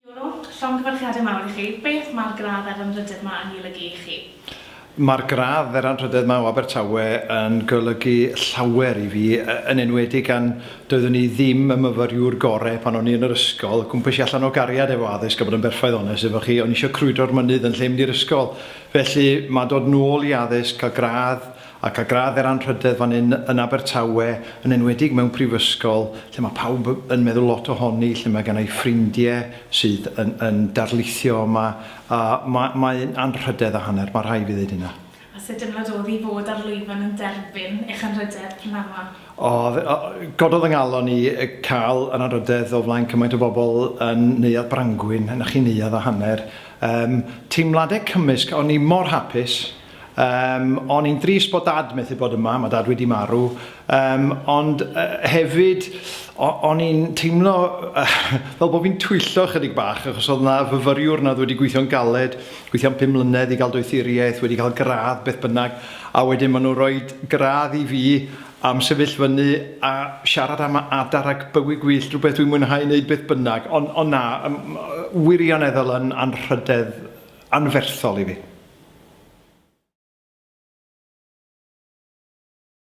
Llongyfarchiadau mawr i chi. Beth mae'r gradd Anrhydeddus yma yn ei olygu i chi? Mae'r gradd Anrhydeddus yma o Abertawe yn golygu llawer i fi, yn enwedig gan doeddwn i ddim y myfyriwr gorau pan o'n i yn yr ysgol, cwmpas i allan o gariad efo addysg, a bod yn berffaith onest efo chi, o'n i eisiau crwydro'r mynydd yn lle mynd i'r ysgol. Felly mae dod nôl i addysg, cael gradd, a cael gradd Anrhydeddus fan hyn yn Abertawe, yn enwedig mewn Prifysgol, lle mae pawb yn meddwl lot ohoni, lle mae gennau ffrindiau sydd yn darlithio yma, a mae'n Anrhydeddus a hanner, mae rhai fi ddweud hynna. A sut ymladodd i fod ar lwyfan yn derbyn eich Anrhydeddus pnawn? Gododd yng ngalon ni cael yn Anrhydeddus o flaen cymaint o bobl yn neuadd Brangwyn, yn chi neuadd a hanner. Teimladau cymysg, o'n i mor hapus. O'n i'n drist bod dad methu bod yma, mae dad wedi marw, ond hefyd o'n i'n teimlo fel bod fi'n twyllo chydig bach, achos oedd yna fyfyriwr nad wedi gweithio'n galed, gweithio'n 5 mlynedd i gael doethuriaeth, wedi cael gradd beth bynnag, a wedyn maen nhw'n rhoi gradd i fi am sefyll fyny a siarad am adar ac bywyd gwyllt, rhywbeth dwi'n mwynhau wneud beth bynnag, ond na, wirioneddol yn Anrhydeddus anferthol i fi.